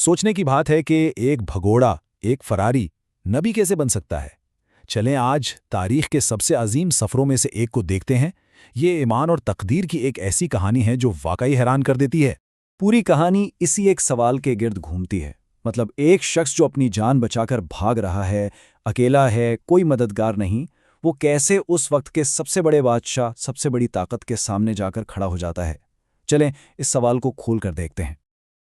सोचने की बात है कि एक भगोड़ा, एक फरारी, नबी कैसे बन सकता है। चलें आज तारीख के सबसे अजीम सफ़रों में से एक को देखते हैं। ये ईमान और तकदीर की एक ऐसी कहानी है जो वाकई हैरान कर देती है। पूरी कहानी इसी एक सवाल के गिर्द घूमती है। मतलब एक शख्स जो अपनी जान बचाकर भाग रहा है, अकेला है, कोई मददगार नहीं, वो कैसे उस वक्त के सबसे बड़े बादशाह, सबसे बड़ी ताकत के सामने जाकर खड़ा हो जाता है। चलें इस सवाल को खोल कर देखते हैं।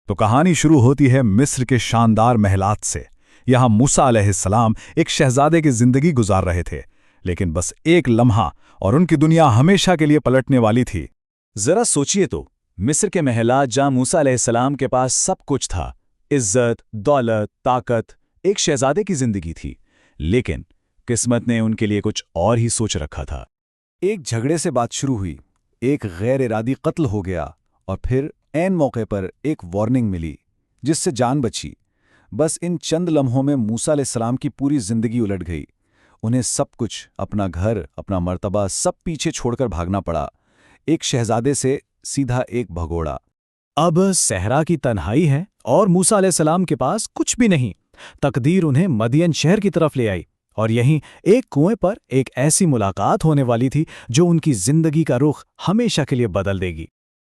तो कहानी शुरू होती है मिस्र के शानदार महलात से। यहाँ मूसा अलैहिस्सलाम एक शहजादे की जिंदगी गुजार रहे थे, लेकिन बस एक लम्हा और उनकी दुनिया हमेशा के लिए पलटने वाली थी। जरा सोचिए तो, मिस्र के महलात जहाँ मूसा अलैहिस्सलाम के पास सब कुछ था, इज्जत, दौलत, ताकत, एक शहजादे की जिंदगी थी, लेकिन किस्मत ने उनके लिए कुछ और ही सोच रखा था। एक झगड़े से बात शुरू हुई, एक गैर इरादी कत्ल हो गया और फिर ऐन मौके पर एक वार्निंग मिली जिससे जान बची। बस इन चंद लम्हों में मूसा अलैहिस्सलाम की पूरी जिंदगी उलट गई। उन्हें सब कुछ, अपना घर, अपना मर्तबा, सब पीछे छोड़कर भागना पड़ा। एक शहजादे से सीधा एक भगोड़ा। अब सहरा की तन्हाई है और मूसा अलैहिस्सलाम के पास कुछ भी नहीं। तकदीर उन्हें मदियन शहर की तरफ ले आई और यहीं एक कुएं पर एक ऐसी मुलाकात होने वाली थी जो उनकी जिंदगी का रुख हमेशा के लिए बदल देगी।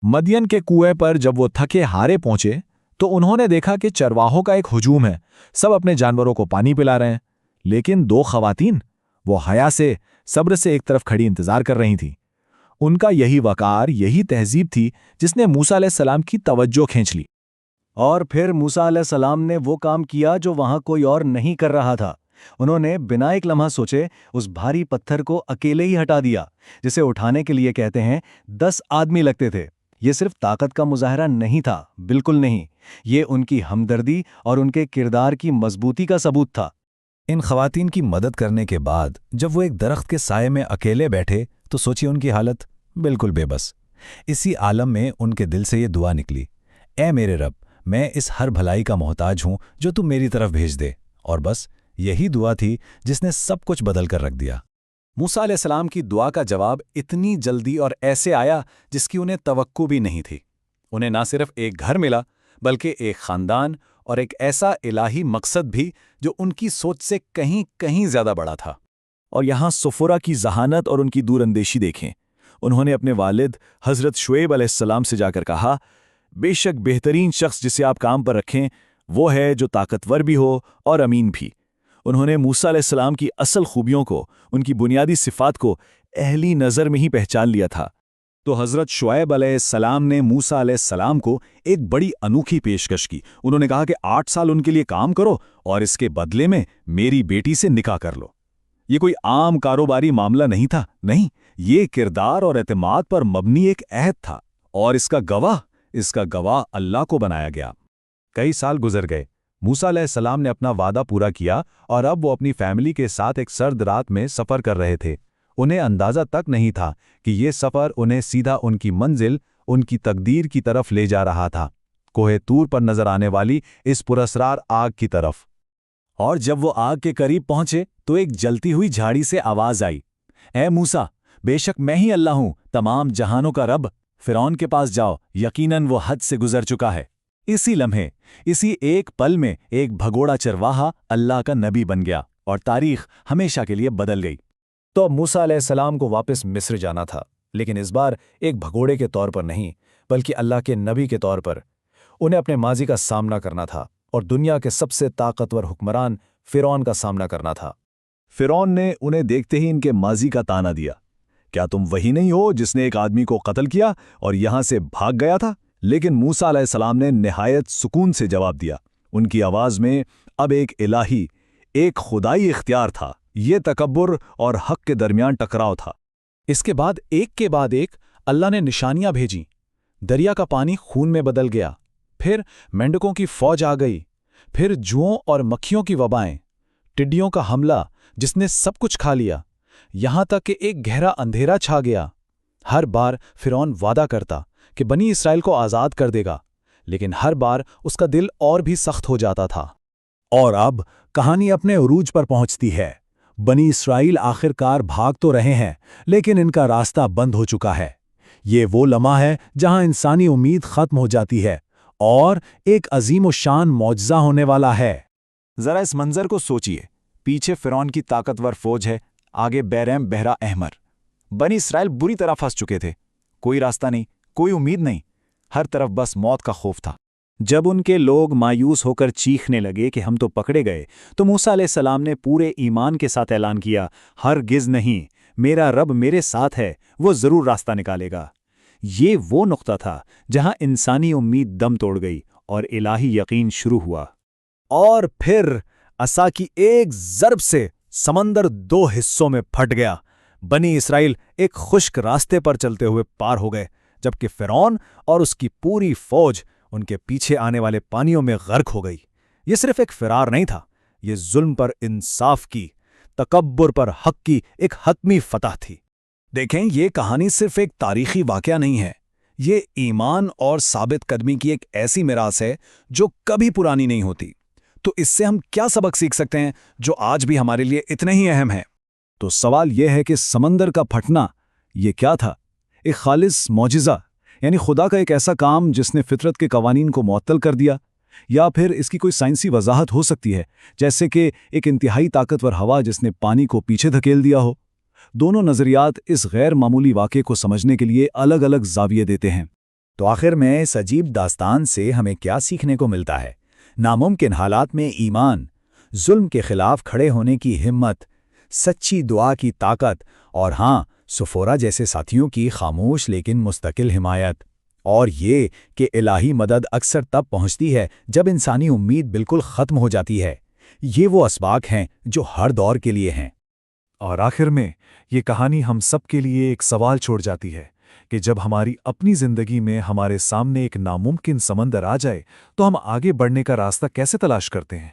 मदियन के कुएं पर जब वो थके हारे पहुंचे तो उन्होंने देखा कि चरवाहों का एक हुजूम है। सब अपने जानवरों को पानी पिला रहे हैं, लेकिन दो खवातीन वो हया से, सब्र से एक तरफ खड़ी इंतजार कर रही थीं। उनका यही वकार, यही तहजीब थी जिसने मूसा अलैहिस्सलाम की तवज्जो खींच ली। और फिर मूसा अलैहिस्सलाम ने वो काम किया जो वहां कोई और नहीं कर रहा था। उन्होंने बिना एक लम्हा सोचे उस भारी पत्थर को अकेले ही हटा दिया, जिसे उठाने के लिए कहते हैं 10 आदमी लगते थे। ये सिर्फ ताकत का मुजाहरा नहीं था, बिल्कुल नहीं। ये उनकी हमदर्दी और उनके किरदार की मजबूती का सबूत था। इन खवातीन की मदद करने के बाद जब वो एक दरख्त के साये में अकेले बैठे तो सोचिए उनकी हालत, बिल्कुल बेबस। इसी आलम में उनके दिल से ये दुआ निकली, ऐ मेरे रब, मैं इस हर भलाई का मोहताज हूं जो तू मेरी तरफ भेज दे। और बस यही दुआ थी जिसने सब कुछ बदल कर रख दिया। मूसा अलैहिस्सलाम की दुआ का जवाब इतनी जल्दी और ऐसे आया जिसकी उन्हें तवक्को भी नहीं थी। उन्हें ना सिर्फ एक घर मिला, बल्कि एक खानदान और एक ऐसा इलाही मकसद भी जो उनकी सोच से कहीं कहीं ज्यादा बड़ा था। और यहाँ सुफरा की जहानत और उनकी दूरअंदेशी देखें। उन्होंने अपने वालिद हज़रत शुएब अलैहिस्सलाम से जाकर कहा, बेशक बेहतरीन शख्स जिसे आप काम पर रखें वो है जो ताकतवर भी हो और अमीन भी। उन्होंने मूसा अलैहिस्सलाम की असल खूबियों को, उनकी बुनियादी सिफ़ात को अहली नज़र में ही पहचान लिया था। तो हज़रत शुएब अलैहिस्सलाम ने मूसा अलैहिस्सलाम को एक बड़ी अनोखी पेशकश की। उन्होंने कहा कि 8 साल उनके लिए काम करो और इसके बदले में मेरी बेटी से निकाह कर लो। ये कोई आम कारोबारी मामला नहीं था, नहीं, ये किरदार और एतमाद पर मबनी एक अहद था। और इसका गवाह अल्लाह को बनाया गया। कई साल गुजर गए। मूसा अलैहिस्सलाम ने अपना वादा पूरा किया और अब वो अपनी फैमिली के साथ एक सर्द रात में सफ़र कर रहे थे। उन्हें अंदाज़ा तक नहीं था कि ये सफ़र उन्हें सीधा उनकी मंजिल, उनकी तकदीर की तरफ ले जा रहा था, कोहे तूर पर नजर आने वाली इस पुरस्रार आग की तरफ। और जब वो आग के करीब पहुंचे तो एक जलती हुई झाड़ी से आवाज आई, ऐ मूसा, बेशक मैं ही अल्लाह हूं, तमाम जहानों का रब। फिरौन के पास जाओ, यकीनन वो हद से गुजर चुका है। इसी लम्हे, इसी एक पल में एक भगोड़ा चरवाहा अल्लाह का नबी बन गया और तारीख हमेशा के लिए बदल गई। तो अब मूसा अलैहिस्सलाम को वापस मिस्र जाना था, लेकिन इस बार एक भगोड़े के तौर पर नहीं, बल्कि अल्लाह के नबी के तौर पर। उन्हें अपने माजी का सामना करना था और दुनिया के सबसे ताकतवर हुक्मरान फिरौन का सामना करना था। फिरौन ने उन्हें देखते ही इनके माजी का ताना दिया, क्या तुम वही नहीं हो जिसने एक आदमी को कत्ल किया और यहां से भाग गया था? लेकिन मूसा अलैहिस्सलाम ने निहायत सुकून से जवाब दिया। उनकी आवाज में अब एक इलाही, एक खुदाई इख्तियार था। ये तकब्बुर और हक के दरमियान टकराव था। इसके बाद एक अल्लाह ने निशानियां भेजी। दरिया का पानी खून में बदल गया, फिर मेंढकों की फौज आ गई, फिर जुओं और मक्खियों की वबाएं, टिड्डियों का हमला जिसने सब कुछ खा लिया, यहां तक कि एक गहरा अंधेरा छा गया। हर बार फिरौन वादा करता कि बनी इसराइल को आज़ाद कर देगा, लेकिन हर बार उसका दिल और भी सख्त हो जाता था। और अब कहानी अपने उरूज पर पहुंचती है। बनी इसराइल आखिरकार भाग तो रहे हैं, लेकिन इनका रास्ता बंद हो चुका है। ये वो लम्हा है जहां इंसानी उम्मीद खत्म हो जाती है اور ایک عظیم و شان معجزہ ہونے والا ہے۔ ذرا اس منظر کو سوچیے، پیچھے فرعون کی طاقتور فوج ہے، آگے بیرم بحرہ احمر۔ بنی اسرائیل بری طرح پھنس چکے تھے، کوئی راستہ نہیں، کوئی امید نہیں، ہر طرف بس موت کا خوف تھا۔ جب ان کے لوگ مایوس ہو کر چیخنے لگے کہ ہم تو پکڑے گئے، تو موسیٰ علیہ السلام نے پورے ایمان کے ساتھ اعلان کیا، ہرگز نہیں، میرا رب میرے ساتھ ہے، وہ ضرور راستہ نکالے گا۔ یہ وہ نقطہ تھا جہاں انسانی امید دم توڑ گئی اور الہی یقین شروع ہوا۔ اور پھر عصا کی ایک ضرب سے سمندر 2 حصوں میں پھٹ گیا۔ بنی اسرائیل ایک خشک راستے پر چلتے ہوئے پار ہو گئے، جبکہ فرعون اور اس کی پوری فوج ان کے پیچھے آنے والے پانیوں میں غرق ہو گئی۔ یہ صرف ایک فرار نہیں تھا، یہ ظلم پر انصاف کی، تکبر پر حق کی ایک حتمی فتح تھی۔ دیکھیں، یہ کہانی صرف ایک تاریخی واقعہ نہیں ہے، یہ ایمان اور ثابت قدمی کی ایک ایسی میراث ہے جو کبھی پرانی نہیں ہوتی۔ تو اس سے ہم کیا سبق سیکھ سکتے ہیں جو آج بھی ہمارے لیے اتنے ہی اہم ہے؟ تو سوال یہ ہے کہ سمندر کا پھٹنا یہ کیا تھا؟ ایک خالص معجزہ، یعنی خدا کا ایک ایسا کام جس نے فطرت کے قوانین کو معطل کر دیا، یا پھر اس کی کوئی سائنسی وضاحت ہو سکتی ہے، جیسے کہ ایک انتہائی طاقتور ہوا جس نے پانی کو پیچھے دھکیل دیا ہو۔ دونوں نظریات اس غیر معمولی واقعے کو سمجھنے کے لیے الگ الگ زاویے دیتے ہیں۔ تو آخر میں اس عجیب داستان سے ہمیں کیا سیکھنے کو ملتا ہے؟ ناممکن حالات میں ایمان، ظلم کے خلاف کھڑے ہونے کی ہمت، سچی دعا کی طاقت، اور ہاں، سفورہ جیسے ساتھیوں کی خاموش لیکن مستقل حمایت، اور یہ کہ الہی مدد اکثر تب پہنچتی ہے جب انسانی امید بالکل ختم ہو جاتی ہے۔ یہ وہ اسباق ہیں جو ہر دور کے لیے ہیں۔ اور آخر میں یہ کہانی ہم سب کے لیے ایک سوال چھوڑ جاتی ہے کہ جب ہماری اپنی زندگی میں ہمارے سامنے ایک ناممکن سمندر آ جائے تو ہم آگے بڑھنے کا راستہ کیسے تلاش کرتے ہیں؟